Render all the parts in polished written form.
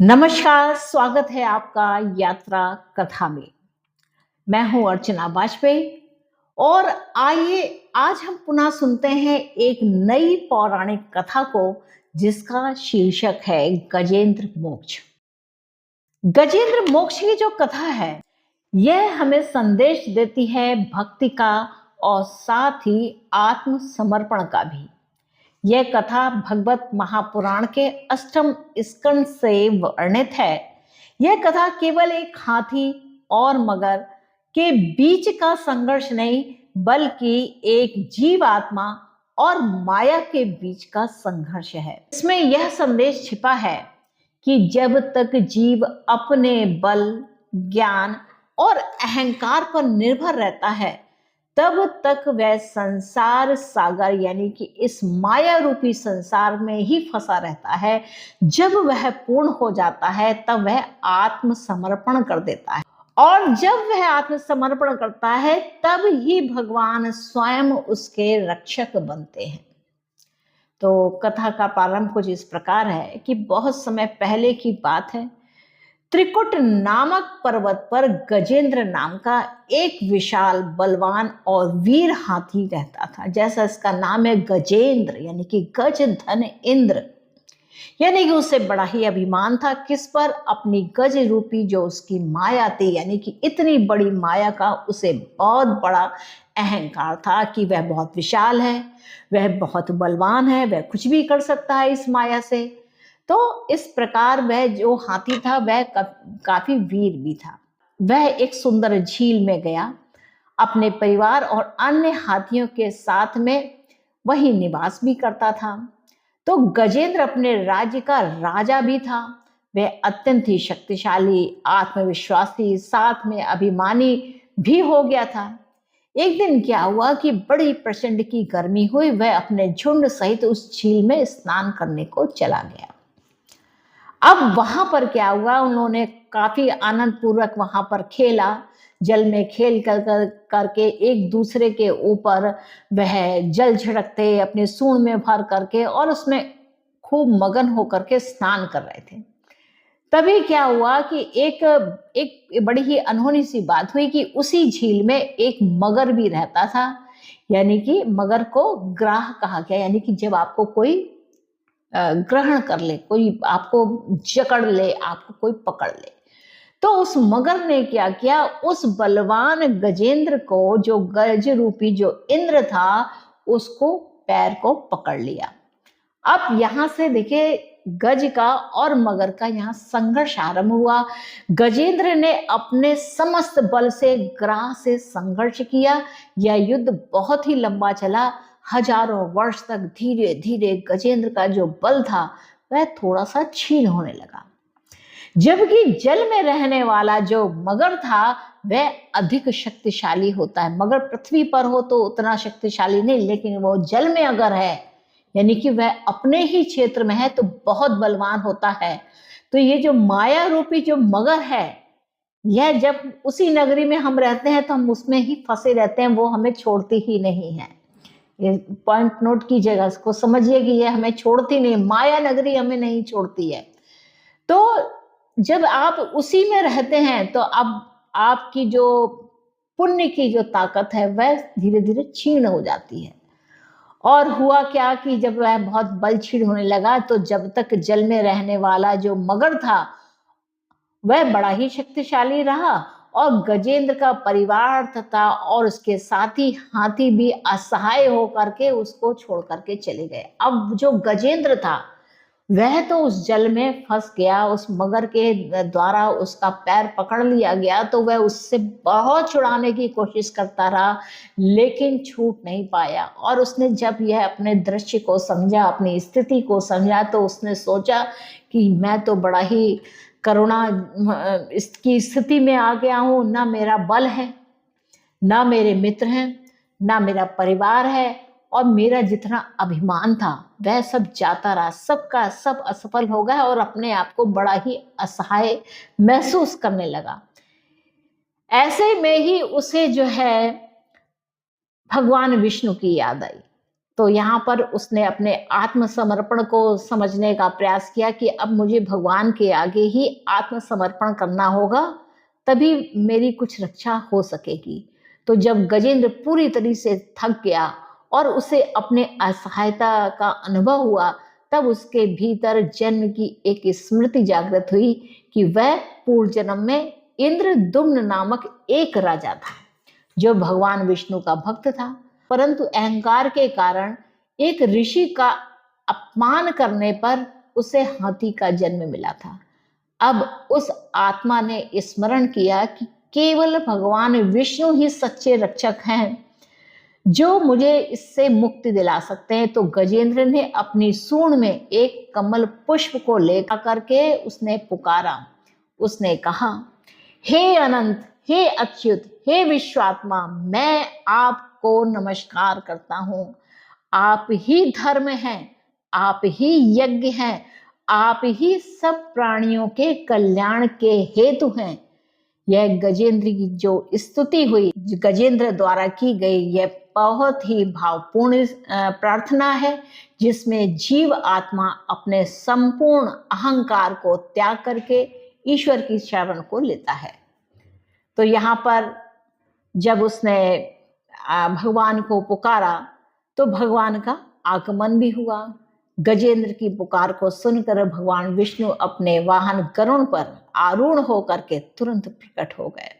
नमस्कार, स्वागत है आपका यात्रा कथा में। मैं हूं अर्चना वाजपेयी और आइए आज हम पुनः सुनते हैं एक नई पौराणिक कथा को जिसका शीर्षक है गजेंद्र मोक्ष। गजेंद्र मोक्ष की जो कथा है यह हमें संदेश देती है भक्ति का और साथ ही आत्मसमर्पण का भी। यह कथा भगवत महापुराण के अष्टम स्कंद से वर्णित है। यह कथा केवल एक हाथी और मगर के बीच का संघर्ष नहीं बल्कि एक जीवात्मा और माया के बीच का संघर्ष है। इसमें यह संदेश छिपा है कि जब तक जीव अपने बल, ज्ञान और अहंकार पर निर्भर रहता है तब तक वह संसार सागर यानी कि इस माया रूपी संसार में ही फंसा रहता है। जब वह पूर्ण हो जाता है तब वह आत्मसमर्पण कर देता है और जब वह आत्मसमर्पण करता है तब ही भगवान स्वयं उसके रक्षक बनते हैं। तो कथा का प्रारंभ कुछ इस प्रकार है कि बहुत समय पहले की बात है। त्रिकुट नामक पर्वत पर गजेंद्र नाम का एक विशाल, बलवान और वीर हाथी रहता था। जैसा इसका नाम है गजेंद्र यानी कि गज धन इंद्र, यानी कि उसे बड़ा ही अभिमान था। किस पर? अपनी गज रूपी जो उसकी माया थी, यानी कि इतनी बड़ी माया का उसे बहुत बड़ा अहंकार था कि वह बहुत विशाल है, वह बहुत बलवान है, वह कुछ भी कर सकता है इस माया से। तो इस प्रकार वह जो हाथी था वह काफी वीर भी था। वह एक सुंदर झील में गया, अपने परिवार और अन्य हाथियों के साथ में वही निवास भी करता था। तो गजेंद्र अपने राज्य का राजा भी था। वह अत्यंत ही शक्तिशाली, आत्मविश्वासी, साथ में अभिमानी भी हो गया था। एक दिन क्या हुआ कि बड़ी प्रचंड की गर्मी हुई। वह अपने झुंड सहित उस झील में स्नान करने को चला गया। अब वहां पर क्या हुआ, उन्होंने काफी आनंद पूर्वक वहां पर खेला। जल में खेल करके एक दूसरे के ऊपर वह जल छिड़कते, अपने सूंड में भर करके और उसमें खूब मगन होकर के स्नान कर रहे थे। तभी क्या हुआ कि एक बड़ी ही अनहोनी सी बात हुई कि उसी झील में एक मगर भी रहता था। यानी कि मगर को ग्राह कहा गया, यानी कि जब आपको कोई ग्रहण कर ले, कोई आपको जकड़ ले, आपको कोई पकड़ ले। तो उस मगर ने क्या किया, उस बलवान गजेंद्र को, जो गज रूपी जो इंद्र था, उसको पैर को पकड़ लिया। अब यहां से देखिए गज का और मगर का यहाँ संघर्ष आरंभ हुआ। गजेंद्र ने अपने समस्त बल से ग्राह से संघर्ष किया। यह युद्ध बहुत ही लंबा चला, हजारों वर्ष तक। धीरे धीरे गजेंद्र का जो बल था वह थोड़ा सा क्षीण होने लगा, जबकि जल में रहने वाला जो मगर था वह अधिक शक्तिशाली होता है। मगर पृथ्वी पर हो तो उतना शक्तिशाली नहीं, लेकिन वो जल में अगर है यानी कि वह अपने ही क्षेत्र में है तो बहुत बलवान होता है। तो ये जो माया रूपी जो मगर है, यह जब उसी नगरी में हम रहते हैं तो हम उसमें ही फंसे रहते हैं, वो हमें छोड़ती ही नहीं है। ये पॉइंट नोट कीजिएगा, इसको समझिए कि ये हमें छोड़ती नहीं, माया नगरी हमें नहीं छोड़ती है। तो जब आप उसी में रहते हैं तो अब आपकी जो पुण्य की जो ताकत है वह धीरे धीरे क्षीण हो जाती है। और हुआ क्या कि जब वह बहुत बल क्षीण होने लगा तो जब तक जल में रहने वाला जो मगर था वह बड़ा ही शक्तिशाली रहा और गजेंद्र का परिवार तथा और उसके साथी हाथी भी असहाय होकर के उसको छोड़ करके चले गए। अब जो गजेंद्र था वह तो उस जल में फंस गया, उस मगर के द्वारा उसका पैर पकड़ लिया गया। तो वह उससे बहुत छुड़ाने की कोशिश करता रहा लेकिन छूट नहीं पाया। और उसने जब यह अपने दृश्य को समझा, अपनी स्थिति को समझा, तो उसने सोचा कि मैं तो बड़ा ही करुणा इसकी स्थिति में आ गया हूँ। ना मेरा बल है, ना मेरे मित्र हैं, ना मेरा परिवार है, और मेरा जितना अभिमान था वह सब जाता रहा, सबका सब असफल हो गया और अपने आप को बड़ा ही असहाय महसूस करने लगा। ऐसे में ही उसे जो है भगवान विष्णु की याद आई। तो यहाँ पर उसने अपने आत्मसमर्पण को समझने का प्रयास किया कि अब मुझे भगवान के आगे ही आत्मसमर्पण करना होगा, तभी मेरी कुछ रक्षा हो सकेगी। तो जब गजेंद्र पूरी तरह से थक गया और उसे अपने असहायता का अनुभव हुआ, तब उसके भीतर जन्म की एक स्मृति जागृत हुई कि वह पूर्व जन्म में इंद्रदुम्न नामक एक राजा था जो भगवान विष्णु का भक्त था, परंतु अहंकार के कारण एक ऋषि का अपमान करने पर उसे हाथी का जन्म मिला था। अब उस आत्मा ने स्मरण किया कि केवल भगवान विष्णु ही सच्चे रक्षक हैं जो मुझे इससे मुक्ति दिला सकते हैं। तो गजेंद्र ने अपनी सूंड में एक कमल पुष्प को लेकर करके उसने पुकारा। उसने कहा, हे अनंत, हे अच्युत, हे विश्वात्मा, मैं आपको नमस्कार करता हूं। आप ही धर्म हैं, आप ही यज्ञ हैं, आप ही सब प्राणियों के कल्याण के हेतु हैं। यह गजेंद्र की जो स्तुति हुई, गजेंद्र द्वारा की गई, यह बहुत ही भावपूर्ण प्रार्थना है जिसमें जीव आत्मा अपने संपूर्ण अहंकार को त्याग करके ईश्वर की शरण को लेता है। तो यहाँ पर जब उसने भगवान को पुकारा तो भगवान का आगमन भी हुआ। गजेंद्र की पुकार को सुनकर भगवान विष्णु अपने वाहन गरुड़ पर आरूढ़ होकर के तुरंत प्रकट हो गए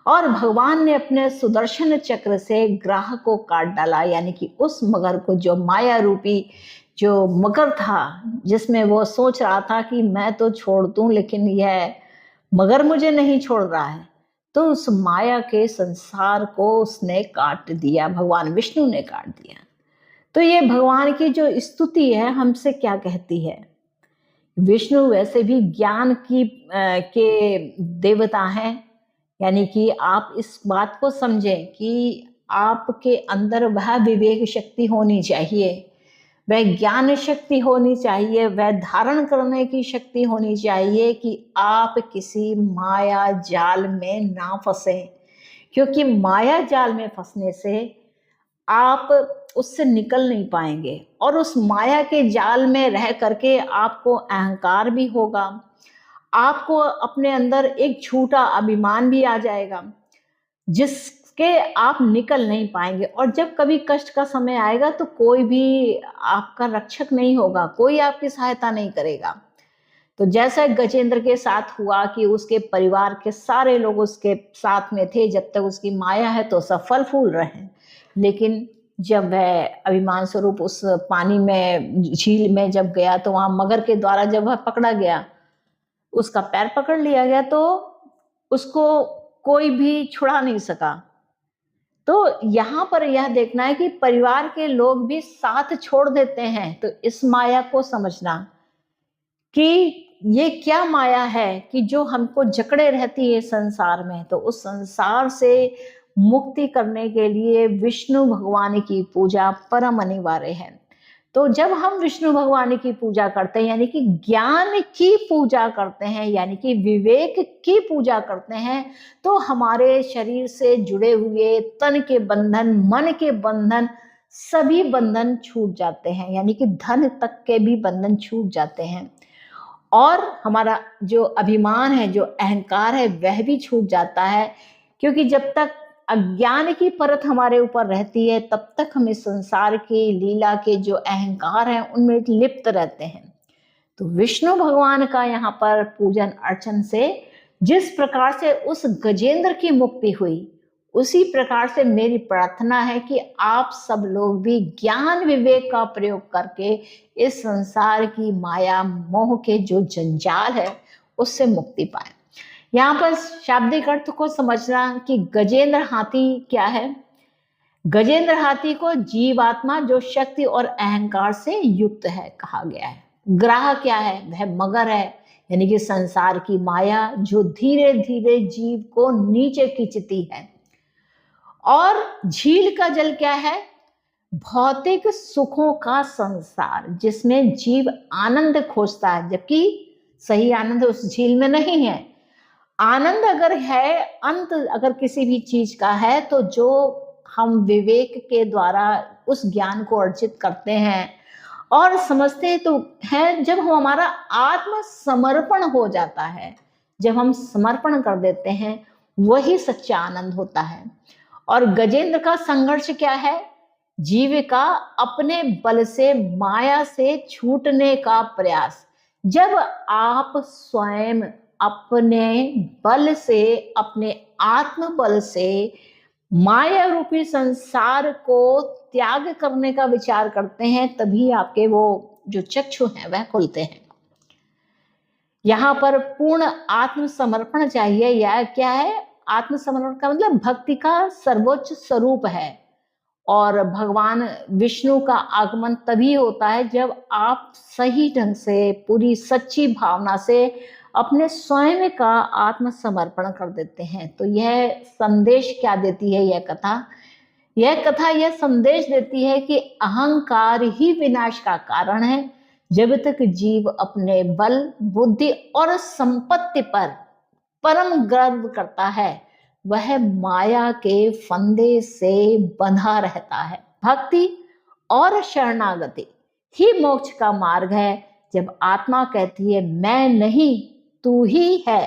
और भगवान ने अपने सुदर्शन चक्र से ग्राह को काट डाला, यानी कि उस मगर को, जो माया रूपी जो मगर था जिसमें वो सोच रहा था कि मैं तो छोड़ दूं लेकिन यह मगर मुझे नहीं छोड़ रहा है, तो उस माया के संसार को उसने काट दिया, भगवान विष्णु ने काट दिया। तो ये भगवान की जो स्तुति है हमसे क्या कहती है? विष्णु वैसे भी ज्ञान की के देवता हैं, यानी कि आप इस बात को समझें कि आपके अंदर वह विवेक शक्ति होनी चाहिए, वह ज्ञान शक्ति होनी चाहिए, वह धारण करने की शक्ति होनी चाहिए कि आप किसी माया जाल में ना फंसे, क्योंकि माया जाल में फंसने से आप उससे निकल नहीं पाएंगे और उस माया के जाल में रह करके आपको अहंकार भी होगा, आपको अपने अंदर एक झूठा अभिमान भी आ जाएगा जिसके आप निकल नहीं पाएंगे। और जब कभी कष्ट का समय आएगा तो कोई भी आपका रक्षक नहीं होगा, कोई आपकी सहायता नहीं करेगा। तो जैसा गजेंद्र के साथ हुआ कि उसके परिवार के सारे लोग उसके साथ में थे, जब तक उसकी माया है तो सब फल फूल रहे हैं, लेकिन जब वह अभिमान स्वरूप उस पानी में, झील में जब गया तो वहां मगर के द्वारा जब वह पकड़ा गया, उसका पैर पकड़ लिया गया, तो उसको कोई भी छुड़ा नहीं सका। तो यहाँ पर यह देखना है कि परिवार के लोग भी साथ छोड़ देते हैं। तो इस माया को समझना कि ये क्या माया है कि जो हमको जकड़े रहती है संसार में। तो उस संसार से मुक्ति करने के लिए विष्णु भगवान की पूजा परम अनिवार्य है। तो जब हम विष्णु भगवान की पूजा करते हैं, यानी कि ज्ञान की पूजा करते हैं, यानी कि विवेक की पूजा करते हैं, तो हमारे शरीर से जुड़े हुए तन के बंधन, मन के बंधन, सभी बंधन छूट जाते हैं, यानी कि धन तक के भी बंधन छूट जाते हैं। और हमारा जो अभिमान है, जो अहंकार है, वह भी छूट जाता है, क्योंकि जब तक अज्ञान की परत हमारे ऊपर रहती है तब तक हम इस संसार की लीला के जो अहंकार हैं उनमें लिप्त रहते हैं। तो विष्णु भगवान का यहाँ पर पूजन अर्चन से जिस प्रकार से उस गजेंद्र की मुक्ति हुई, उसी प्रकार से मेरी प्रार्थना है कि आप सब लोग भी ज्ञान विवेक का प्रयोग करके इस संसार की माया मोह के जो जंजाल है उससे मुक्ति पाए। यहाँ पर शाब्दिक अर्थ को समझना कि गजेंद्र हाथी क्या है। गजेंद्र हाथी को जीवात्मा जो शक्ति और अहंकार से युक्त है कहा गया है। ग्राह क्या है? वह मगर है, यानी कि संसार की माया जो धीरे धीरे जीव को नीचे खींचती है। और झील का जल क्या है? भौतिक सुखों का संसार जिसमें जीव आनंद खोजता है, जबकि सही आनंद उस झील में नहीं है। आनंद अगर है, अंत अगर किसी भी चीज का है, तो जो हम विवेक के द्वारा उस ज्ञान को अर्जित करते हैं और समझते तो हैं, जब हम हमारा आत्मसमर्पण हो जाता है, जब हम समर्पण कर देते हैं, वही सच्चा आनंद होता है। और गजेंद्र का संघर्ष क्या है? जीविका अपने बल से माया से छूटने का प्रयास। जब आप स्वयं अपने बल से, अपने आत्मबल से माया रूपी संसार को त्याग करने का विचार करते हैं, तभी आपके वो जो चक्षु हैं वह खुलते हैं। यहाँ पर पूर्ण आत्मसमर्पण चाहिए। यह क्या है? आत्मसमर्पण का मतलब भक्ति का सर्वोच्च स्वरूप है। और भगवान विष्णु का आगमन तभी होता है जब आप सही ढंग से, पूरी सच्ची भावना से अपने स्वयं का आत्मसमर्पण कर देते हैं। तो यह संदेश क्या देती है यह कथा? यह कथा यह संदेश देती है कि अहंकार ही विनाश का कारण है। जब तक जीव अपने बल, बुद्धि और संपत्ति पर परम गर्व करता है, वह माया के फंदे से बंधा रहता है। भक्ति और शरणागति ही मोक्ष का मार्ग है। जब आत्मा कहती है मैं नहीं, तू ही है,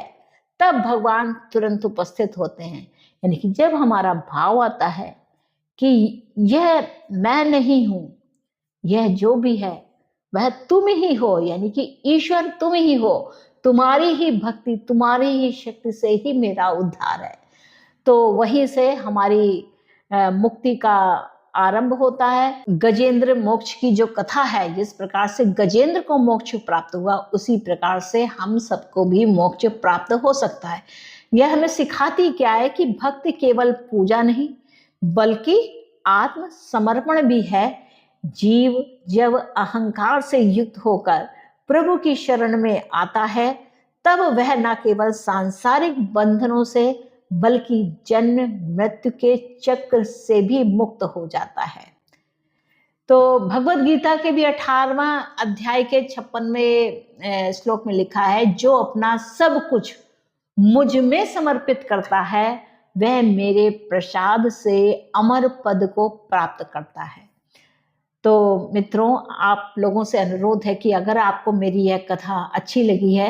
तब भगवान तुरंत उपस्थित होते हैं। यानी कि जब हमारा भाव आता है कि यह मैं नहीं हूं, यह जो भी है वह तुम ही हो, यानी कि ईश्वर तुम ही हो, तुम्हारी ही भक्ति, तुम्हारी ही शक्ति से ही मेरा उद्धार है, तो वहीं से हमारी मुक्ति का आरंभ होता है। गजेंद्र मोक्ष की जो कथा है, जिस प्रकार से गजेंद्र को मोक्ष प्राप्त हुआ, उसी प्रकार से हम सबको भी मोक्ष प्राप्त हो सकता है। यह हमें सिखाती क्या है कि भक्ति केवल पूजा नहीं बल्कि आत्मसमर्पण भी है। जीव जब अहंकार से युक्त होकर प्रभु की शरण में आता है, तब वह न केवल सांसारिक बंधनों से बल्कि जन्म मृत्यु के चक्र से भी मुक्त हो जाता है। तो भगवत गीता के भी 18वां अध्याय के 56वें श्लोक में लिखा है, जो अपना सब कुछ मुझ में समर्पित करता है वह मेरे प्रसाद से अमर पद को प्राप्त करता है। तो मित्रों, आप लोगों से अनुरोध है कि अगर आपको मेरी यह कथा अच्छी लगी है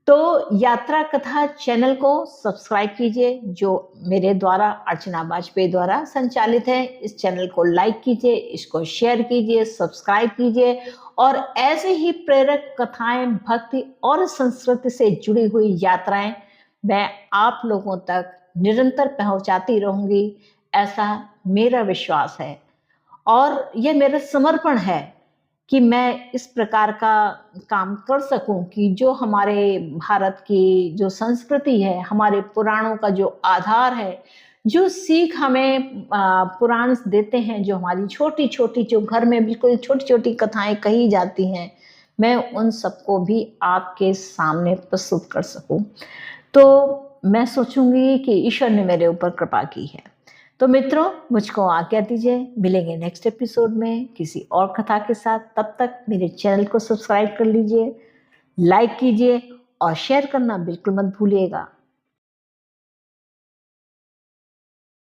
तो यात्रा कथा चैनल को सब्सक्राइब कीजिए, जो मेरे द्वारा, अर्चना वाजपेयी द्वारा संचालित है। इस चैनल को लाइक कीजिए, इसको शेयर कीजिए, सब्सक्राइब कीजिए और ऐसे ही प्रेरक कथाएं, भक्ति और संस्कृति से जुड़ी हुई यात्राएं मैं आप लोगों तक निरंतर पहुंचाती रहूंगी, ऐसा मेरा विश्वास है। और यह मेरा समर्पण है कि मैं इस प्रकार का काम कर सकूं कि जो हमारे भारत की जो संस्कृति है, हमारे पुराणों का जो आधार है, जो सीख हमें पुराण देते हैं, जो हमारी छोटी छोटी, जो घर में बिल्कुल छोटी छोटी कथाएं कही जाती हैं, मैं उन सबको भी आपके सामने प्रस्तुत कर सकूं। तो मैं सोचूंगी कि ईश्वर ने मेरे ऊपर कृपा की है। तो मित्रों, मुझको आज्ञा दीजिए, मिलेंगे नेक्स्ट एपिसोड में किसी और कथा के साथ। तब तक मेरे चैनल को सब्सक्राइब कर लीजिए, लाइक कीजिए और शेयर करना बिल्कुल मत भूलिएगा।